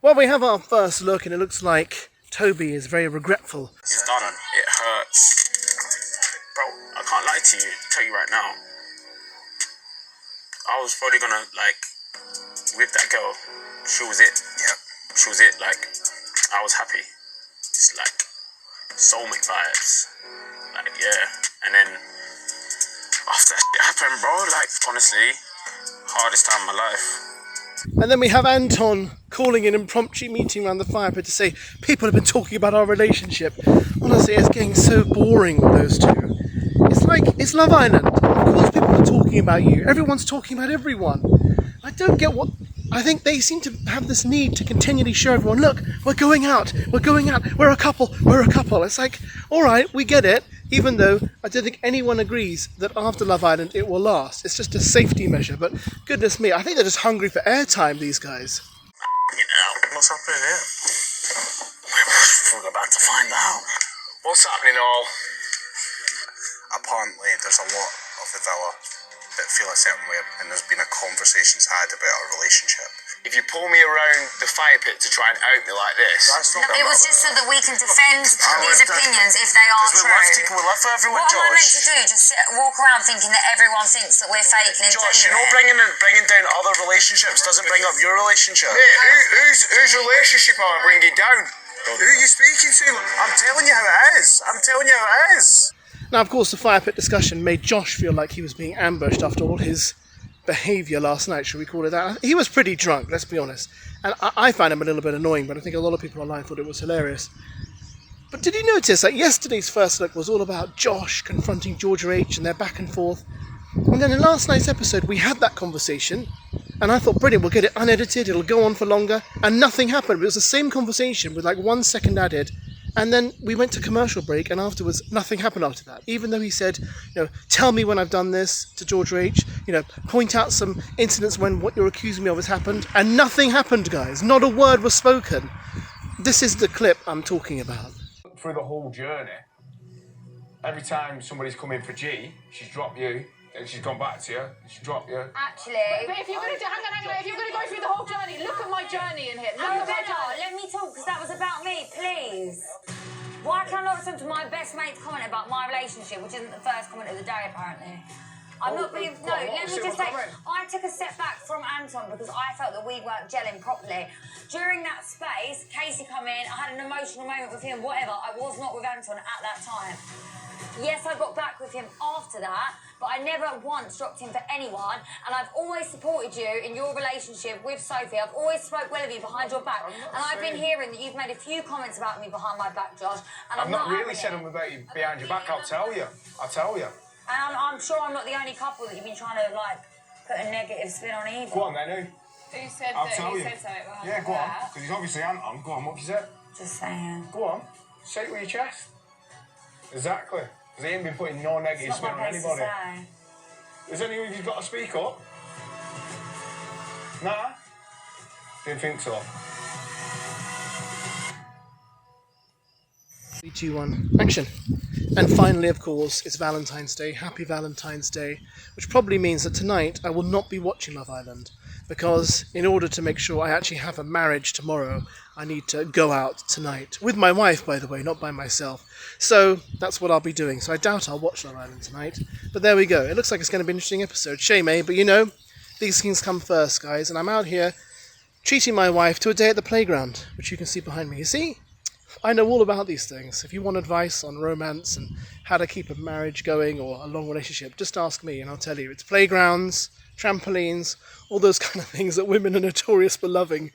Well, we have our first look, and it looks like Toby is very regretful. It's done. It hurts. Bro, I can't lie to you. Tell you right now. I was probably gonna, like, with that girl, she was it. Yeah. She was it. Like, I was happy. It's like soulmate vibes. Like, yeah. And then after that happened, bro, like, honestly, hardest time of my life. And then we have Anton calling an impromptu meeting around the fire pit to say, people have been talking about our relationship. Honestly, it's getting so boring with those two. It's like, it's Love Island. Of course people are talking about you. Everyone's talking about everyone. I don't get what... I think they seem to have this need to continually show everyone, look, we're going out, we're a couple. It's like, alright, we get it, even though I don't think anyone agrees that after Love Island it will last. It's just a safety measure, but goodness me, I think they're just hungry for airtime, these guys. What's happening here? We're about to find out. What's happening, all? Apparently, there's a lot of the villa that feel a certain way, and there's been a conversations had about our relationship. If you pull me around the fire pit to try and out me like this... It was just so that we can defend these opinions if they are true. We love for everyone, what Josh. am I meant to do? Just walk around thinking that everyone thinks that we're fake and Josh, you know, bringing down other relationships doesn't bring up your relationship. Mate, whose relationship am I bringing down? Who are you speaking to? I'm telling you how it is. Now, of course, the fire pit discussion made Josh feel like he was being ambushed after all his behaviour last night, should we call it that? He was pretty drunk, let's be honest. And I found him a little bit annoying, but I think a lot of people online thought it was hilarious. But did you notice that yesterday's first look was all about Josh confronting Georgia H and their back and forth? And then in last night's episode, we had that conversation, and I thought, brilliant, we'll get it unedited, it'll go on for longer, and nothing happened. It was the same conversation with like 1 second added. And then we went to commercial break, and afterwards, nothing happened after that. Even though he said, tell me when I've done this to Georgia H, point out some incidents when what you're accusing me of has happened, and nothing happened, guys. Not a word was spoken. This is the clip I'm talking about. Through the whole journey, every time somebody's come in for G, she's dropped you, and she's gone back to you, and she's dropped you. Actually... But if you're going to hang on, if you're going to go through the whole journey, look at my journey in here. Let me talk, because that was about me, please. Why can I not listen to my best mate's comment about my relationship, which isn't the first comment of the day, apparently? I'm not being... No, let me just say, I took a step back from Anton because I felt that we weren't gelling properly. During that space, Casey come in, I had an emotional moment with him, whatever. I was not with Anton at that time. Yes, I got back with him after that, but I never once dropped him for anyone, and I've always supported you in your relationship with Sophie. I've always spoke well of you behind your back, and I've been hearing that you've made a few comments about me behind my back, Josh, and I've not really said them about you behind your back, I'll tell you. And I'm sure I'm not the only couple that you've been trying to, like, put a negative spin on either. Go on then, Who said I'll that? tell Who you. said something behind Yeah, my go on, back? because he's obviously Anton. Go on, what you said? Just saying. Go on, say it with your chest. Exactly. Because he ain't been putting no negative It's spin not on my place anybody. to say. Is any of you got to speak up? Nah? Didn't think so. 3, 2, 1, action. And finally, of course, it's Valentine's Day. Happy Valentine's Day. Which probably means that tonight I will not be watching Love Island. Because in order to make sure I actually have a marriage tomorrow, I need to go out tonight. With my wife, by the way, not by myself. So that's what I'll be doing. So I doubt I'll watch Love Island tonight. But there we go. It looks like it's going to be an interesting episode. Shame, eh? But these things come first, guys. And I'm out here treating my wife to a day at the playground, which you can see behind me. You see? I know all about these things. If you want advice on romance and how to keep a marriage going or a long relationship, just ask me and I'll tell you. It's playgrounds, trampolines, all those kind of things that women are notorious for loving.